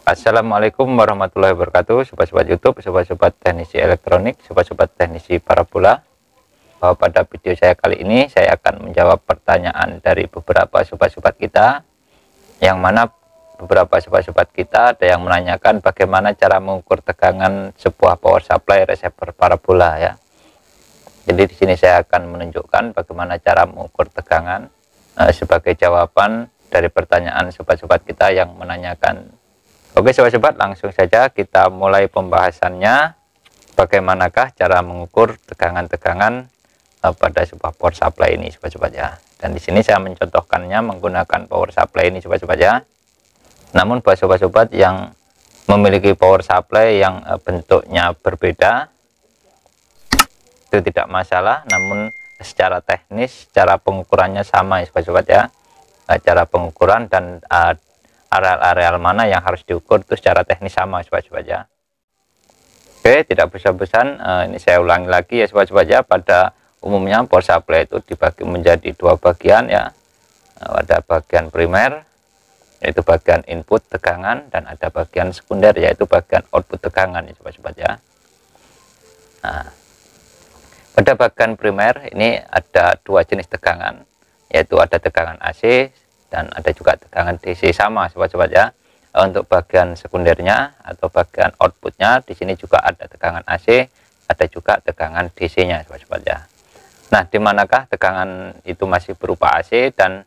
Assalamualaikum warahmatullahi wabarakatuh, sobat-sobat YouTube, sobat-sobat teknisi elektronik, sobat-sobat teknisi parabola. Pada video saya kali ini saya akan menjawab pertanyaan dari beberapa sobat-sobat kita, yang mana beberapa sobat-sobat kita ada yang menanyakan bagaimana cara mengukur tegangan sebuah power supply receiver parabola ya. Jadi di sini saya akan menunjukkan bagaimana cara mengukur tegangan sebagai jawaban dari pertanyaan sobat-sobat kita yang menanyakan. Oke sobat-sobat, langsung saja kita mulai pembahasannya. Bagaimanakah cara mengukur tegangan-tegangan pada sebuah power supply ini sobat-sobat ya. Dan di sini saya mencontohkannya menggunakan power supply ini sobat-sobat ya. Namun buat sobat-sobat yang memiliki power supply yang bentuknya berbeda, itu tidak masalah. Namun secara teknis, cara pengukurannya sama ya sobat-sobat ya. Cara pengukuran dan areal-areal mana yang harus diukur itu secara teknis sama sobat-sobat ya. Oke, tidak bosan-bosan, ini saya ulangi lagi ya sobat-sobat ya. Pada umumnya power supply itu dibagi menjadi dua bagian ya. Ada bagian primer, yaitu bagian input tegangan, dan ada bagian sekunder, yaitu bagian output tegangan ya sobat-sobat ya. Nah, pada bagian primer ini ada dua jenis tegangan, yaitu ada tegangan AC dan ada juga tegangan DC sama sobat-sobat ya. Untuk bagian sekundernya atau bagian outputnya di sini juga ada tegangan AC, ada juga tegangan DC-nya sobat-sobat ya. Nah, di manakah tegangan itu masih berupa AC dan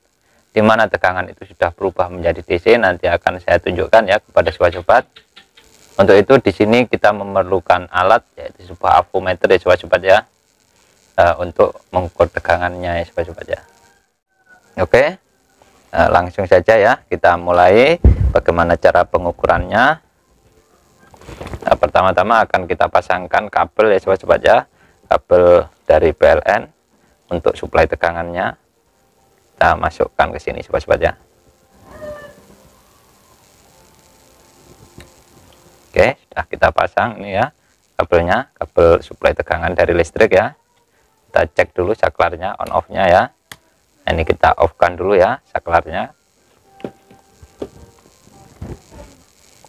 di mana tegangan itu sudah berubah menjadi DC, nanti akan saya tunjukkan ya kepada sobat-sobat. Untuk itu di sini kita memerlukan alat, yaitu sebuah avometer ya sobat-sobat ya, untuk mengukur tegangannya ya sobat-sobat ya. Oke. Langsung saja ya kita mulai bagaimana cara pengukurannya. Pertama-tama akan kita pasangkan kabel ya sobat-sobat ya, kabel dari PLN untuk suplai tegangannya. Kita masukkan ke sini sobat-sobat ya. Oke, sudah kita pasang ini ya kabelnya, kabel suplai tegangan dari listrik ya. Kita cek dulu saklarnya, on off nya ya. Ini kita off kan dulu ya saklarnya.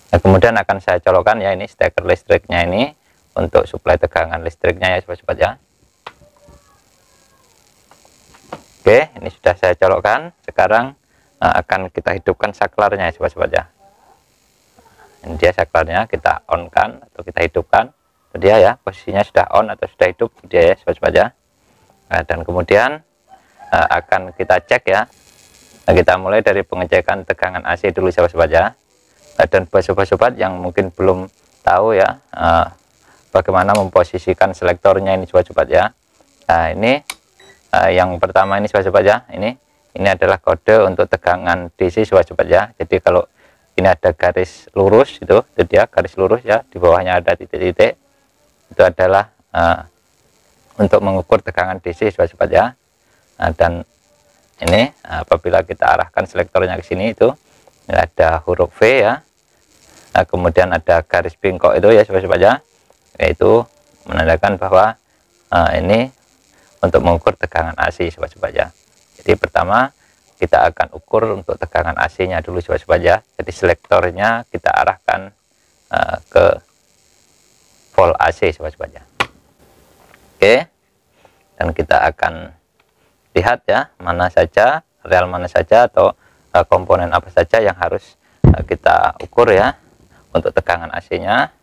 Nah, kemudian akan saya colokkan ya ini steker listriknya ini untuk suplai tegangan listriknya ya sobat-sobat ya. Oke, ini sudah saya colokkan. Sekarang akan kita hidupkan saklarnya ya sobat-sobat ya. Ini dia saklarnya, kita on kan atau kita hidupkan. Itu dia ya, posisinya sudah on atau sudah hidup, itu dia ya sobat-sobat ya. Nah, dan kemudian akan kita cek ya. Nah, kita mulai dari pengecekan tegangan AC dulu sobat-sobat ya. Dan buat sobat-sobat yang mungkin belum tahu ya bagaimana memposisikan selektornya ini sobat-sobat ya. Nah, ini yang pertama ini sobat-sobat ya, ini adalah kode untuk tegangan DC sobat-sobat ya. Jadi kalau ini ada garis lurus itu dia garis lurus ya, di bawahnya ada titik-titik, itu adalah untuk mengukur tegangan DC sobat-sobat ya. Nah, dan ini apabila kita arahkan selektornya ke sini itu ada huruf V ya. Nah, kemudian ada garis bengkok itu ya sobat-sobat ya, yaitu menandakan bahwa ini untuk mengukur tegangan AC sobat-sobat ya. Jadi pertama kita akan ukur untuk tegangan AC-nya dulu sobat-sobat ya. Jadi selektornya kita arahkan ke volt AC sobat-sobat ya. Oke, dan kita akan lihat ya mana saja, real mana saja atau komponen apa saja yang harus kita ukur ya untuk tegangan AC-nya.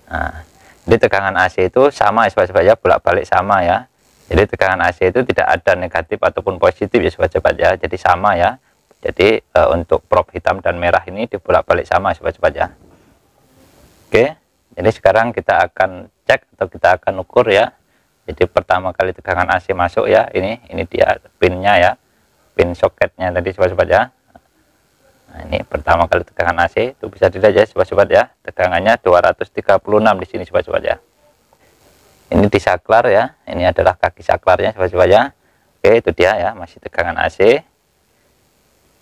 Nah, jadi tegangan AC itu sama ya sobat-sobat ya, bolak-balik sama ya. Jadi tegangan AC itu tidak ada negatif ataupun positif ya sobat-sobat ya, jadi sama ya. Jadi untuk prob hitam dan merah ini dibolak-balik sama sobat-sobat ya. Oke, jadi sekarang kita akan cek atau kita akan ukur ya. Jadi pertama kali tegangan AC masuk ya, ini dia pinnya ya, pin soketnya tadi sobat-sobat ya. Nah, ini pertama kali tegangan AC itu bisa dilihat ya sobat-sobat ya, tegangannya 236 di sini sobat-sobat ya. Ini di saklar ya, ini adalah kaki saklarnya sobat-sobat ya. Oke, itu dia ya, masih tegangan AC.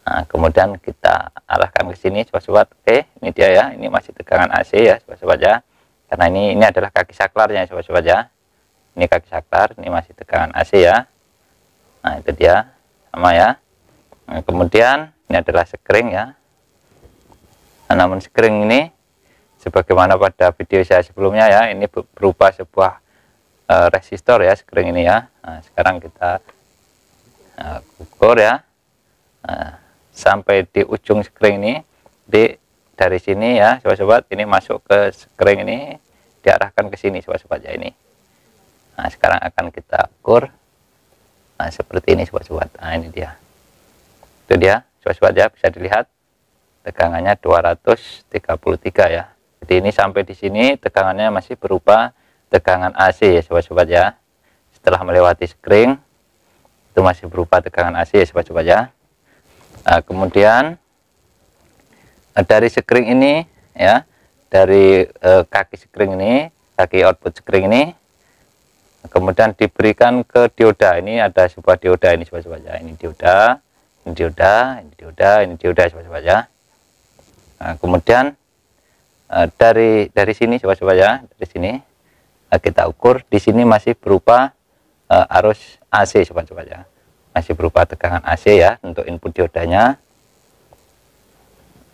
Nah, kemudian kita arahkan ke sini sobat-sobat. Oke, ini dia ya, ini masih tegangan AC ya sobat-sobat ya. Karena ini adalah kaki saklarnya sobat-sobat ya. Ini kaki saklar, ini masih tegangan AC ya. Nah, itu dia sama ya. Nah, kemudian ini adalah sekring ya. namun screen ini sebagaimana pada video saya sebelumnya ya, ini berupa sebuah resistor ya, screen ini ya. Nah, sekarang kita ukur ya, sampai di ujung screen ini, dari sini ya sobat-sobat, ini masuk ke screen ini, diarahkan ke sini sobat-sobat ya ini. Nah, sekarang akan kita ukur. Nah, seperti ini sobat-sobat. Nah, ini dia. Itu dia sobat-sobat ya, bisa dilihat tegangannya 233 ya. Jadi ini sampai di sini tegangannya masih berupa tegangan AC ya sobat-sobat ya. Setelah melewati screen itu masih berupa tegangan AC ya sobat-sobat ya. Nah, kemudian dari screen ini ya, dari kaki screen ini, kaki output screen ini, kemudian diberikan ke dioda. Ini ada sebuah dioda ini sobat-sobat ya. Ini dioda, ini dioda, ini dioda, ini dioda sobat-sobat ya. Nah, kemudian dari sini sobat-sobat ya, dari sini kita ukur, di sini masih berupa arus AC sobat-sobat ya, masih berupa tegangan AC ya untuk input diodanya.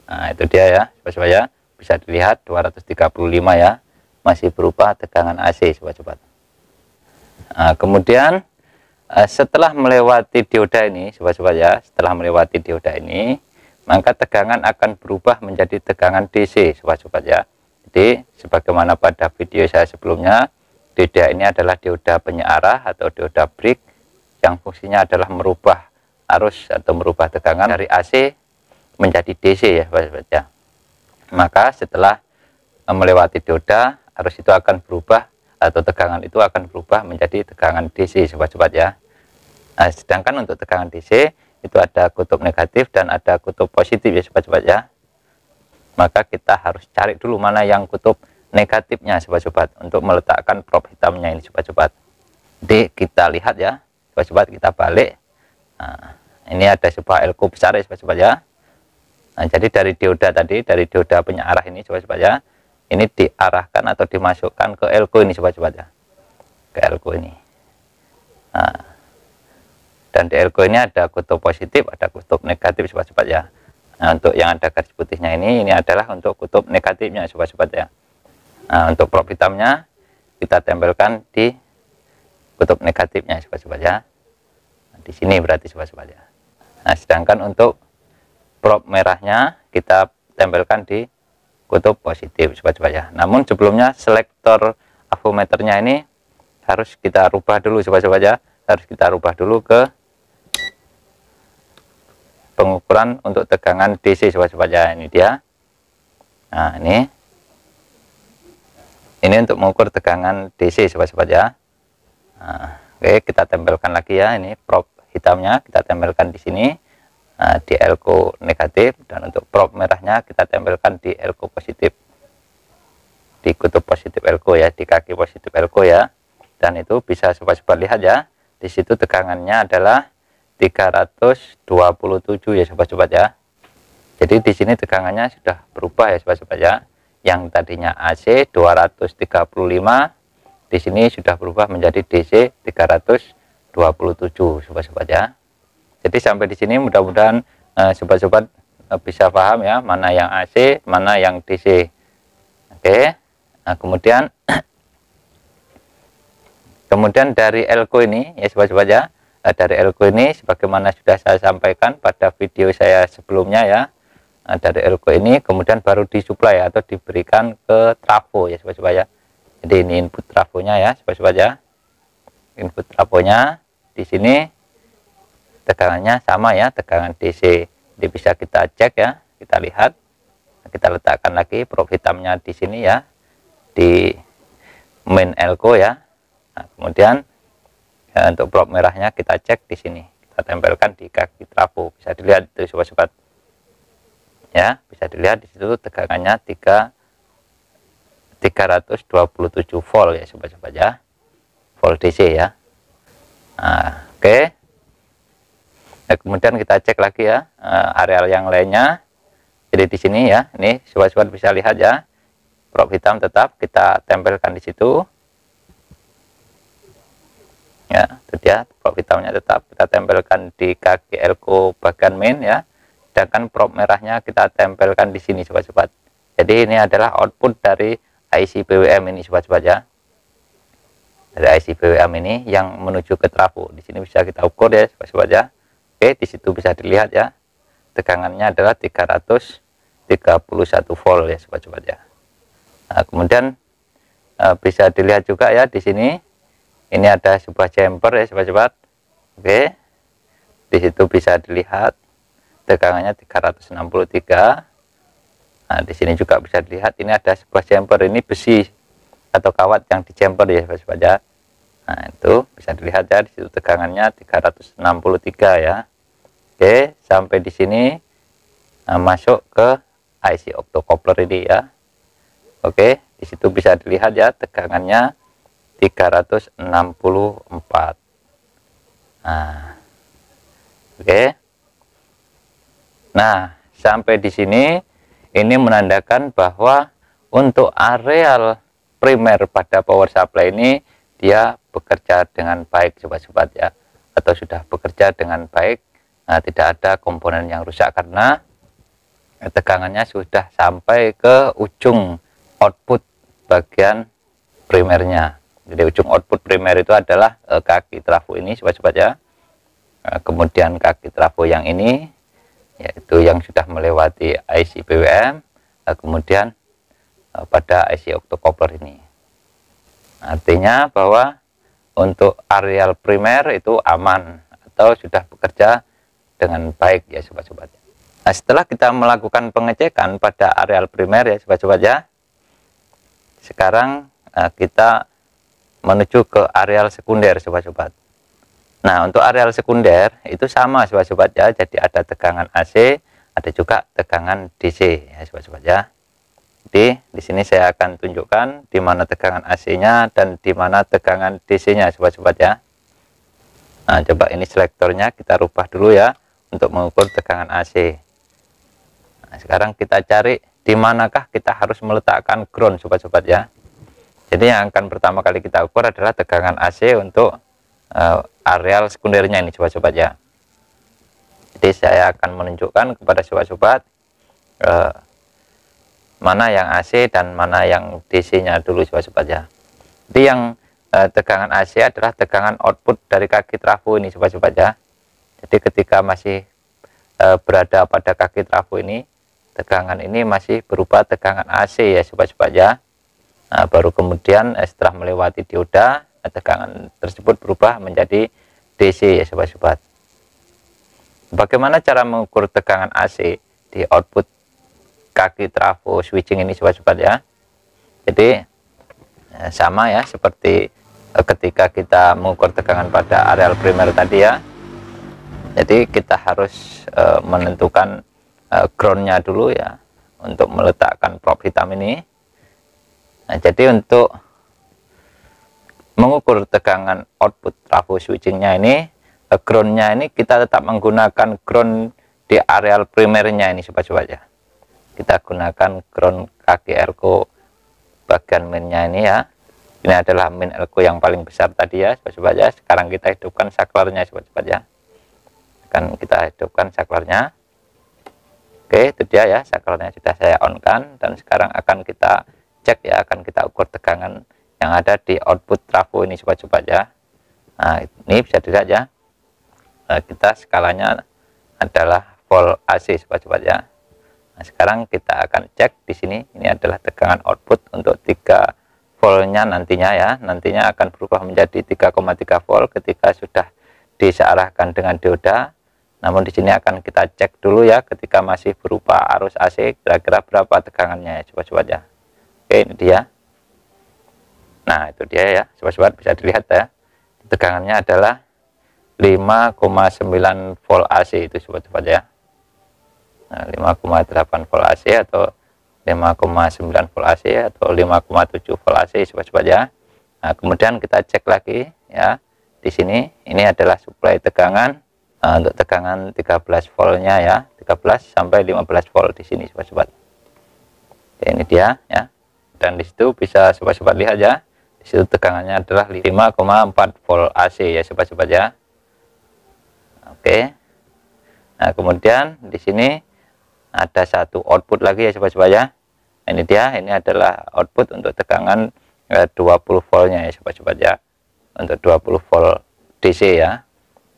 Nah, itu dia ya sobat-sobat ya, bisa dilihat 235 ya, masih berupa tegangan AC sobat-sobat. Nah, kemudian setelah melewati dioda ini sobat-sobat ya, setelah melewati dioda ini, maka tegangan akan berubah menjadi tegangan DC sobat-sobat ya. Jadi sebagaimana pada video saya sebelumnya, dioda ini adalah dioda penyearah atau dioda break yang fungsinya adalah merubah arus atau merubah tegangan dari AC menjadi DC ya sobat-sobat ya. Maka setelah melewati dioda, arus itu akan berubah atau tegangan itu akan berubah menjadi tegangan DC sobat-sobat ya. Nah, sedangkan untuk tegangan DC itu ada kutub negatif dan ada kutub positif ya sobat-sobat ya. Maka kita harus cari dulu mana yang kutub negatifnya sobat-sobat untuk meletakkan probe hitamnya ini sobat-sobat. Jadi kita lihat ya sobat-sobat, kita balik. Nah, ini ada sebuah elko besar ya sobat-sobat ya. Nah, jadi dari dioda tadi, dari dioda penyearah ini sobat-sobat ya, ini diarahkan atau dimasukkan ke elko ini sobat-sobat ya, ke elko ini. Nah, dan di elko ini ada kutub positif, ada kutub negatif sobat-sobat ya. Nah, untuk yang ada garis putihnya ini adalah untuk kutub negatifnya sobat-sobat ya. Nah, untuk probe hitamnya kita tempelkan di kutub negatifnya sobat-sobat ya. Nah, di sini berarti sobat-sobat ya. Nah, sedangkan untuk probe merahnya kita tempelkan di kutub positif sobat-sobat ya. Namun sebelumnya selektor avometernya ini harus kita rubah dulu sobat-sobat ya. Harus kita rubah dulu ke pengukuran untuk tegangan DC sobat-sobat ya. Ini dia. Nah, ini untuk mengukur tegangan DC sobat-sobat ya. Nah, oke, kita tempelkan lagi ya, ini probe hitamnya kita tempelkan di sini. Nah, di elko negatif, dan untuk probe merahnya kita tempelkan di elko positif, di kutub positif elko ya, di kaki positif elko ya. Dan itu bisa sobat-sobat lihat ya, di situ tegangannya adalah 327 ya sobat-sobat ya. Jadi di sini tegangannya sudah berubah ya sobat-sobat ya. Yang tadinya AC 235, di sini sudah berubah menjadi DC 327 sobat-sobat ya. Jadi sampai di sini mudah-mudahan sobat-sobat bisa paham ya, mana yang AC, mana yang DC. Oke. Nah, kemudian dari elko ini ya sobat-sobat ya. Dari elko ini sebagaimana sudah saya sampaikan pada video saya sebelumnya ya, dari elko ini kemudian baru disuplai atau diberikan ke trafo ya sobat-sobat ya. Jadi ini input trafonya ya sobat-sobat ya. Input trafonya di sini tegangannya sama ya, tegangan DC. Jadi bisa kita cek ya, kita lihat, kita letakkan lagi probe hitamnya di sini ya, di main elko ya. Nah, kemudian ya, untuk probe merahnya kita cek di sini, kita tempelkan di kaki trafo. Bisa dilihat itu sobat-sobat ya, bisa dilihat di situ tegangannya 327 volt ya sobat-sobat ya, volt DC ya. Nah, oke. Nah, kemudian kita cek lagi ya areal yang lainnya. Jadi di sini ya, ini sobat-sobat bisa lihat ya, probe hitam tetap kita tempelkan di situ. Ya, itu dia probe hitamnya tetap kita tempelkan di kaki elko bagian main ya. sedangkan prop merahnya kita tempelkan di sini sobat-sobat. Jadi ini adalah output dari IC PWM ini sobat-sobat ya. Dari IC PWM ini yang menuju ke trafo. Di sini bisa kita ukur ya sobat-sobat ya. Oke, di situ bisa dilihat ya. Tegangannya adalah 331 volt ya sobat-sobat ya. Nah, kemudian bisa dilihat juga ya di sini. Ini ada sebuah jumper ya sobat-sobat. Oke. Di situ bisa dilihat tegangannya 363. Nah, di sini juga bisa dilihat ini ada sebuah jumper, ini besi atau kawat yang di jumper ya sobat-sobat ya. Nah, itu bisa dilihat ya di situ tegangannya 363 ya. Oke, sampai di sini masuk ke IC optocoupler ini ya. Oke, di situ bisa dilihat ya tegangannya 364. Nah, oke. Nah, sampai di sini ini menandakan bahwa untuk areal primer pada power supply ini dia bekerja dengan baik sobat-sobat ya, atau sudah bekerja dengan baik. Nah, tidak ada komponen yang rusak karena tegangannya sudah sampai ke ujung output bagian primernya. Jadi ujung output primer itu adalah kaki trafo ini sobat-sobat ya. Kemudian kaki trafo yang ini yaitu yang sudah melewati IC PWM, kemudian pada IC optocoupler ini. Artinya bahwa untuk areal primer itu aman atau sudah bekerja dengan baik ya sobat-sobat. Nah, setelah kita melakukan pengecekan pada areal primer ya sobat-sobat ya, sekarang kita menuju ke areal sekunder sobat-sobat. Nah, untuk areal sekunder itu sama sobat-sobat ya, jadi ada tegangan AC, ada juga tegangan DC ya sobat-sobat ya. Jadi di sini saya akan tunjukkan di mana tegangan AC-nya dan di mana tegangan DC-nya sobat-sobat ya. Nah, coba ini selektornya kita rubah dulu ya untuk mengukur tegangan AC. Nah, sekarang kita cari di manakah kita harus meletakkan ground sobat-sobat ya. Jadi yang akan pertama kali kita ukur adalah tegangan AC untuk areal sekundernya ini sobat-sobat ya. Jadi saya akan menunjukkan kepada sobat-sobat mana yang AC dan mana yang DC-nya dulu sobat-sobat ya. Jadi yang tegangan AC adalah tegangan output dari kaki trafo ini sobat-sobat ya. Jadi ketika masih berada pada kaki trafo ini, tegangan ini masih berupa tegangan AC ya sobat-sobat ya. Nah, baru kemudian setelah melewati dioda, tegangan tersebut berubah menjadi DC ya sobat-sobat. Bagaimana cara mengukur tegangan AC di output kaki trafo switching ini sobat-sobat ya. Jadi sama ya seperti ketika kita mengukur tegangan pada areal primer tadi ya. Jadi kita harus menentukan groundnya dulu ya untuk meletakkan prop hitam ini. Nah, jadi untuk mengukur tegangan output trafo switchingnya ini, groundnya ini kita tetap menggunakan ground di areal primernya ini sobat-sobat ya. Kita gunakan ground kaki elko bagian mainnya ini ya. Ini adalah main elko yang paling besar tadi ya sobat-sobat ya. Sekarang kita hidupkan saklarnya sobat-sobat ya. Akan kita hidupkan saklarnya. Oke, itu dia ya, saklarnya sudah saya on kan, dan sekarang akan kita cek ya, akan kita ukur tegangan yang ada di output trafo ini sobat-sobat ya. Nah, ini bisa dilihat ya, kita skalanya adalah volt AC sobat-sobat ya. Nah, sekarang kita akan cek di sini, ini adalah tegangan output untuk 3 voltnya nantinya ya, nantinya akan berubah menjadi 3,3 volt ketika sudah disearahkan dengan dioda. Namun di sini akan kita cek dulu ya, ketika masih berupa arus AC kira-kira berapa tegangannya ya sobat-sobat ya. Oke, ini dia. Nah, itu dia ya sobat-sobat, bisa dilihat ya, tegangannya adalah 5,9 volt AC itu sobat-sobat ya. Nah, 5,8 volt AC atau 5,9 volt AC atau 5,7 volt AC sobat-sobat ya. Nah, kemudian kita cek lagi ya, di sini ini adalah suplai tegangan untuk tegangan 13 voltnya ya, 13 sampai 15 volt di sini sobat-sobat. Ini dia ya. Dan di situ bisa sobat-sobat lihat ya, di situ tegangannya adalah 5,4 volt AC ya sobat-sobat ya. Oke. Nah, kemudian di sini ada satu output lagi ya sobat-sobat ya. Ini dia, ini adalah output untuk tegangan 20 voltnya ya sobat-sobat ya, untuk 20 volt DC ya.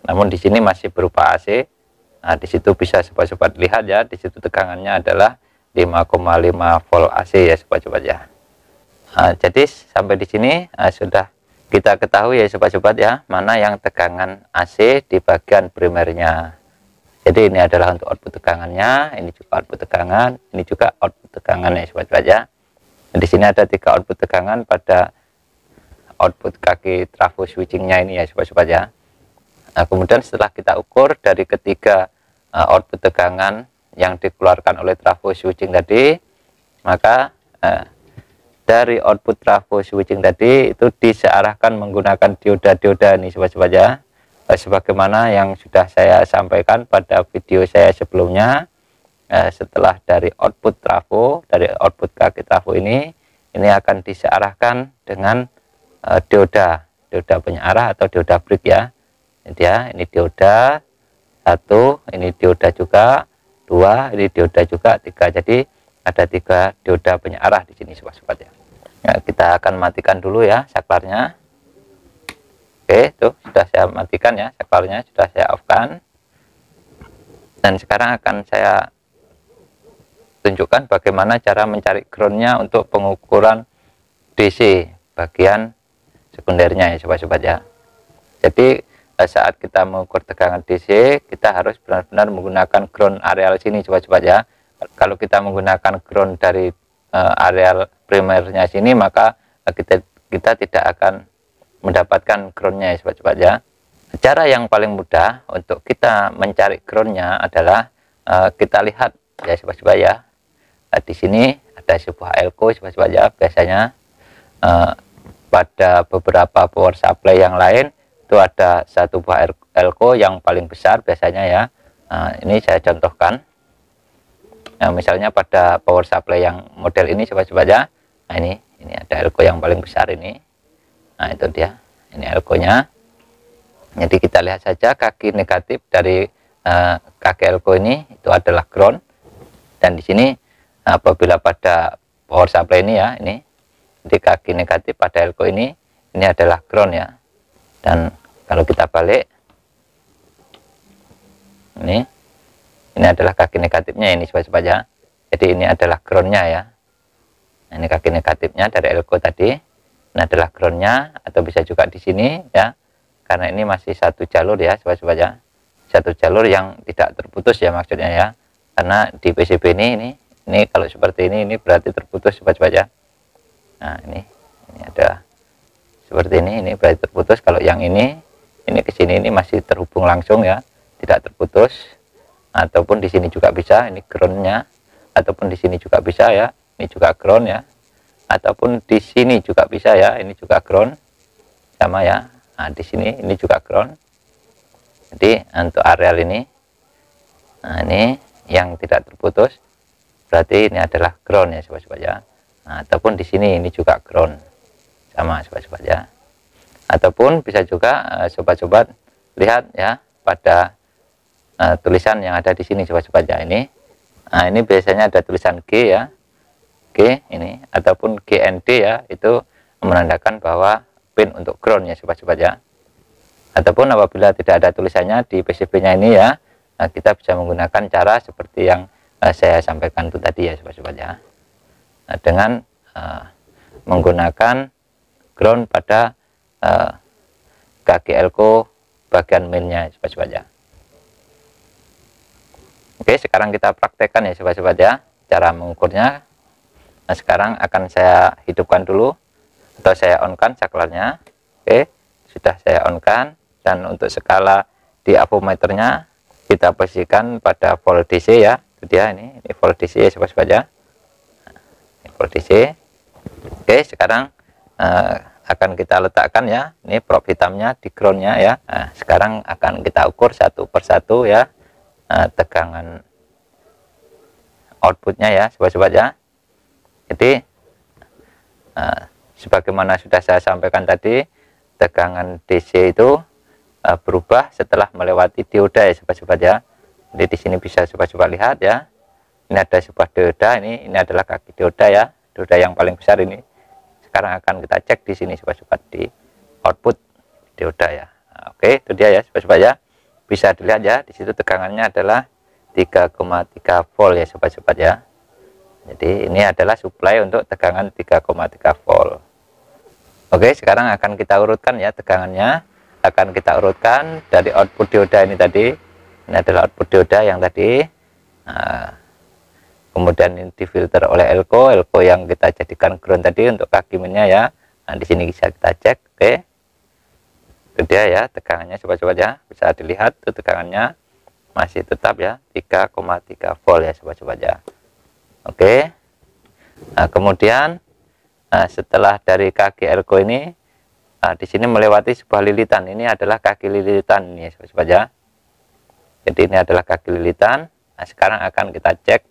Namun di sini masih berupa AC. Nah, di situ bisa sobat-sobat lihat ya, di situ tegangannya adalah 5,5 volt AC ya sobat-sobat ya. Nah, jadi sampai di sini sudah kita ketahui ya sobat-sobat ya, mana yang tegangan AC di bagian primernya. Jadi ini adalah untuk output tegangannya, ini juga output tegangan, ini juga output tegangan ya sobat-sobat ya. Di sini ada 3 output tegangan pada output kaki trafo switchingnya ini ya sobat-sobat ya. Nah, kemudian setelah kita ukur dari ketiga output tegangan yang dikeluarkan oleh trafo switching tadi, maka dari output trafo switching tadi itu disearahkan menggunakan dioda-dioda ini sobat-sobat ya. Sebagaimana yang sudah saya sampaikan pada video saya sebelumnya, setelah dari output trafo, dari output kaki trafo ini akan disearahkan dengan dioda penyearah atau dioda break ya. Ini dioda 1, ini dioda juga 2, ini dioda juga 3. Jadi ada 3 dioda penyearah di sini sobat-sobat ya. Nah, kita akan matikan dulu ya saklarnya. Oke, tuh sudah saya matikan ya, saklarnya sudah saya off-kan. Dan sekarang akan saya tunjukkan bagaimana cara mencari groundnya untuk pengukuran DC bagian sekundernya ya sobat-sobat ya. Jadi saat kita mengukur tegangan DC, kita harus benar-benar menggunakan ground areal sini sobat-sobat ya. Kalau kita menggunakan ground dari areal primernya sini, maka kita tidak akan mendapatkan groundnya ya sobat-sobat ya. Cara yang paling mudah untuk kita mencari groundnya adalah kita lihat ya sobat-sobat ya. Di sini ada sebuah elko sobat-sobat ya. Biasanya pada beberapa power supply yang lain itu ada satu buah elko yang paling besar biasanya ya. Ini saya contohkan. Nah, misalnya pada power supply yang model ini sobat-sobat ya. Nah, ini ada elko yang paling besar ini. Nah, itu dia, ini elko-nya. Jadi kita lihat saja kaki negatif dari kaki elko ini itu adalah ground. Dan di sini apabila pada power supply ini ya, ini jadi kaki negatif pada elko ini adalah ground ya. Dan kalau kita balik, ini adalah kaki negatifnya ini sobat-sobat ya. Jadi ini adalah groundnya ya. Nah, ini kaki negatifnya dari elko tadi. Ini adalah groundnya, atau bisa juga di sini ya, karena ini masih satu jalur ya sobat-sobat ya, satu jalur yang tidak terputus ya maksudnya ya, karena di PCB ini kalau seperti ini berarti terputus sobat-sobat ya. Nah, ini ada seperti ini berarti terputus. Kalau yang ini ke sini ini masih terhubung langsung ya, tidak terputus. Ataupun di sini juga bisa, ini groundnya, ataupun di sini juga bisa ya, ini juga ground ya, ataupun di sini juga bisa ya, ini juga ground sama ya. Nah, di sini ini juga ground. Jadi untuk areal ini, nah ini yang tidak terputus berarti ini adalah ground ya sobat-sobat ya. Nah, ataupun di sini ini juga ground sama sobat-sobat ya. Ataupun bisa juga sobat-sobat lihat ya pada tulisan yang ada di sini sobat-sobat ya. Nah, ini biasanya ada tulisan G ya, G ini, ataupun GND ya, itu menandakan bahwa pin untuk ground ya sobat-sobat ya. Ataupun apabila tidak ada tulisannya di PCB-nya ini ya, nah, kita bisa menggunakan cara seperti yang saya sampaikan itu tadi ya sobat-sobat ya. Nah, dengan menggunakan ground pada kaki elko bagian mainnya sobat-sobat ya. Oke, sekarang kita praktekkan ya sobat-sobat ya cara mengukurnya. Nah, sekarang akan saya hidupkan dulu atau saya on-kan saklarnya. Oke, sudah saya on-kan, dan untuk skala di avometernya kita posisikan pada volt DC ya. Itu dia, ini volt DC ya sobat-sobat ya. Ini volt DC. Oke, sekarang akan kita letakkan ya, ini probe hitamnya di groundnya ya. Nah, sekarang akan kita ukur satu persatu ya, tegangan outputnya ya sobat-sobat ya. Jadi sebagaimana sudah saya sampaikan tadi, tegangan DC itu berubah setelah melewati dioda ya sobat-sobat ya. Jadi di sini bisa coba lihat ya. Ini ada sebuah dioda, ini adalah kaki dioda ya, dioda yang paling besar ini. Sekarang akan kita cek di sini sobat-sobat di output dioda ya. Nah, oke, itu dia ya sobat-sobat ya. Bisa dilihat ya, di situ tegangannya adalah 3,3 volt ya sobat-sobat ya. Jadi ini adalah supply untuk tegangan 3,3 volt. Oke, sekarang akan kita urutkan ya tegangannya. Akan kita urutkan dari output dioda ini tadi. Ini adalah output dioda yang tadi. Nah, kemudian ini difilter oleh elko yang kita jadikan ground tadi untuk kaki minnya ya. Nah, di sini bisa kita cek. Oke. Itu dia ya tegangannya sobat-sobat ya. Bisa dilihat tuh tegangannya masih tetap ya 3,3 volt ya sobat-sobat ya. Oke. Nah, kemudian setelah dari kaki elko ini di sini melewati sebuah lilitan. Ini adalah kaki lilitan ini sobat-sobat ya. Jadi ini adalah kaki lilitan. Nah, sekarang akan kita cek.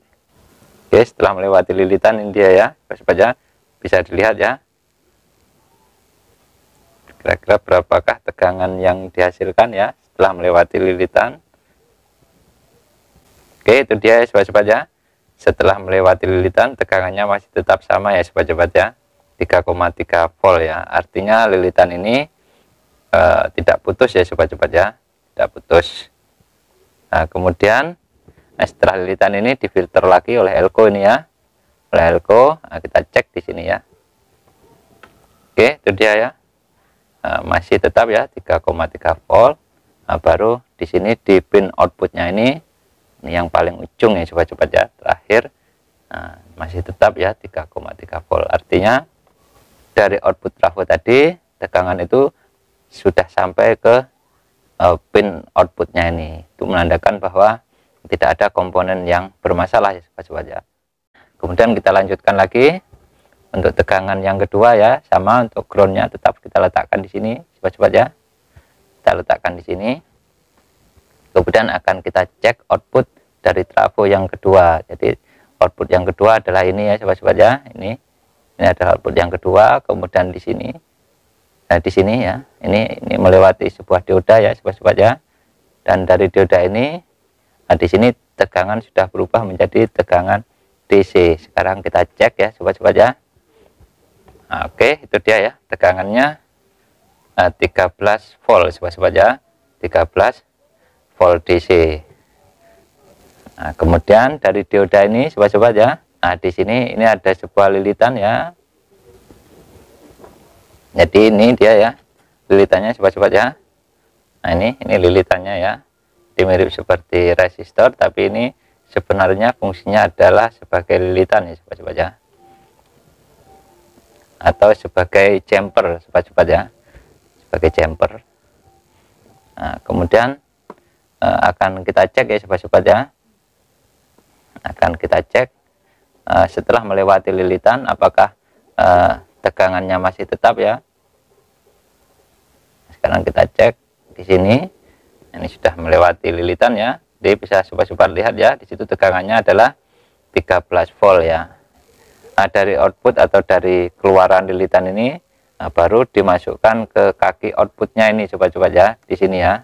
Oke, setelah melewati lilitan ini dia ya sobat-sobat ya. Bisa dilihat ya. Kira-kira berapakah tegangan yang dihasilkan ya setelah melewati lilitan. Oke, itu dia ya sobat-sobat ya. Setelah melewati lilitan tegangannya masih tetap sama ya sobat-sobat ya, 3,3 volt ya. Artinya lilitan ini tidak putus ya sobat-sobat ya, tidak putus. Nah, kemudian setelah lilitan ini difilter lagi oleh elko ini ya, oleh elko. Nah, kita cek di sini ya. Oke, itu dia ya. Nah, masih tetap ya 3,3 volt. Nah, baru di sini di pin outputnya ini yang paling ujung ya sobat-sobat ya, terakhir. Nah, masih tetap ya 3,3 volt. Artinya dari output trafo tadi tegangan itu sudah sampai ke pin outputnya ini. Itu menandakan bahwa tidak ada komponen yang bermasalah ya sobat-sobat ya. Kemudian kita lanjutkan lagi untuk tegangan yang kedua ya, sama untuk groundnya tetap kita letakkan di sini sobat-sobat ya. Kita letakkan di sini. Kemudian akan kita cek output dari trafo yang kedua. Jadi output yang kedua adalah ini ya sobat-sobat ya. Ini adalah output yang kedua. Kemudian di sini, nah di sini ya, ini melewati sebuah dioda ya sobat-sobat ya. Dan dari dioda ini, nah di sini tegangan sudah berubah menjadi tegangan DC. Sekarang kita cek ya sobat-sobat ya. Nah, oke, itu dia ya tegangannya 13 volt sobat-sobat ya, 13 volt DC. Nah, kemudian dari dioda ini sobat-sobat ya. Nah, di sini ini ada sebuah lilitan ya. Jadi ini dia ya lilitannya sobat-sobat ya. Nah, ini lilitannya ya. Ini mirip seperti resistor, tapi ini sebenarnya fungsinya adalah sebagai lilitan ya sobat-sobat ya. Atau sebagai jumper sobat-sobat ya. Sebagai jumper. Nah, kemudian akan kita cek ya sobat-sobat ya. Akan kita cek setelah melewati lilitan apakah tegangannya masih tetap ya. Sekarang kita cek di sini. Ini sudah melewati lilitan ya. Jadi bisa sobat-sobat lihat ya, di situ tegangannya adalah 13 volt ya. Nah, dari output atau dari keluaran lilitan ini baru dimasukkan ke kaki outputnya ini sobat-sobat ya, di sini ya.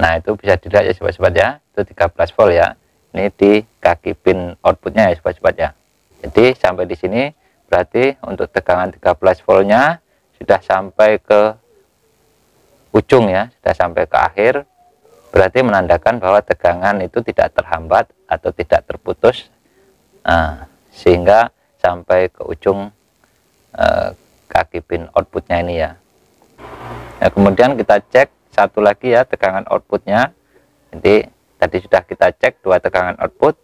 Nah, itu bisa dilihat ya sobat-sobat ya, itu 13 volt ya. Ini di kaki pin outputnya ya sobat-sobat ya. Jadi sampai di sini berarti untuk tegangan 13 voltnya sudah sampai ke ujung ya, sudah sampai ke akhir. Berarti menandakan bahwa tegangan itu tidak terhambat atau tidak terputus, sehingga sampai ke ujung kaki pin outputnya ini ya. Nah, kemudian kita cek satu lagi ya tegangan outputnya. Jadi tadi sudah kita cek dua tegangan output,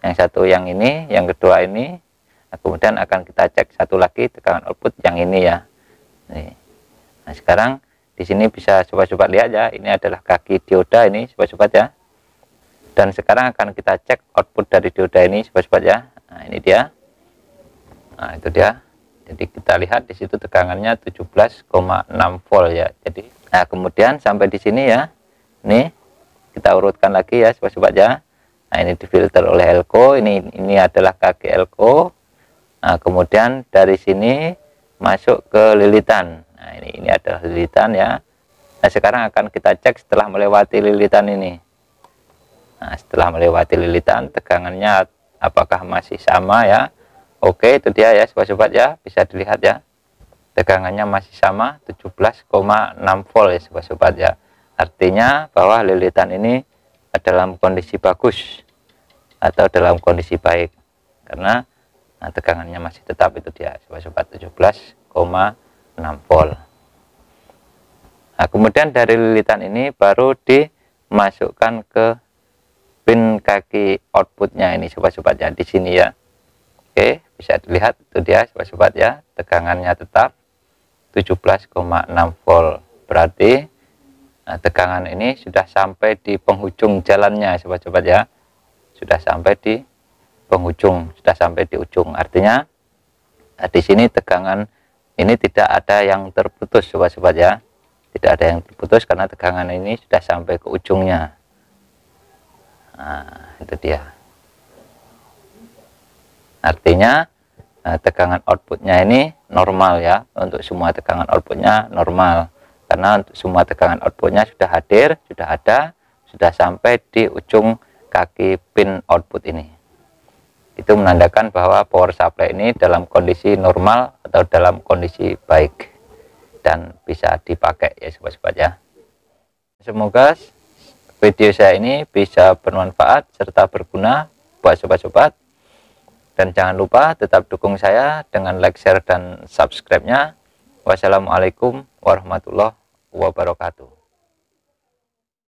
yang satu yang ini, yang kedua ini. Nah, kemudian akan kita cek satu lagi tegangan output yang ini ya. Nah, sekarang di sini bisa sobat-sobat lihat ya, ini adalah kaki dioda ini sobat-sobat ya. Dan sekarang akan kita cek output dari dioda ini sobat-sobat ya. Nah, ini dia. Nah, itu dia. Jadi kita lihat di situ tegangannya 17,6 volt ya. Jadi nah, kemudian sampai di sini ya. Ini kita urutkan lagi ya sobat-sobat ya. Nah, ini difilter oleh elko, ini adalah kaki elko. Nah, kemudian dari sini masuk ke lilitan. Nah, ini adalah lilitan ya. Nah, sekarang akan kita cek setelah melewati lilitan ini. Nah, setelah melewati lilitan, tegangannya apakah masih sama ya? Oke, itu dia ya sobat-sobat ya, bisa dilihat ya. Tegangannya masih sama 17,6 volt ya sobat-sobat ya. Artinya bahwa lilitan ini dalam kondisi bagus atau dalam kondisi baik, karena tegangannya masih tetap, itu dia sobat-sobat, 17,6 volt. Nah, kemudian dari lilitan ini baru dimasukkan ke pin kaki outputnya ini sobat-sobat ya, di sini ya. Oke, bisa dilihat itu dia sobat-sobat ya, tegangannya tetap 17,6 volt. Berarti tegangan ini sudah sampai di penghujung jalannya sobat-sobat ya, sudah sampai di penghujung, sudah sampai di ujung. Artinya di sini tegangan ini tidak ada yang terputus sobat-sobat ya, tidak ada yang terputus karena tegangan ini sudah sampai ke ujungnya. Nah, itu dia. Artinya tegangan outputnya ini normal ya, untuk semua tegangan outputnya normal, karena untuk semua tegangan outputnya sudah hadir, sudah ada, sudah sampai di ujung kaki pin output ini. Itu menandakan bahwa power supply ini dalam kondisi normal atau dalam kondisi baik dan bisa dipakai ya sobat-sobat ya. Semoga video saya ini bisa bermanfaat serta berguna buat sobat-sobat, dan jangan lupa tetap dukung saya dengan like, share, dan subscribe-nya. Wassalamualaikum warahmatullahi wabarakatuh.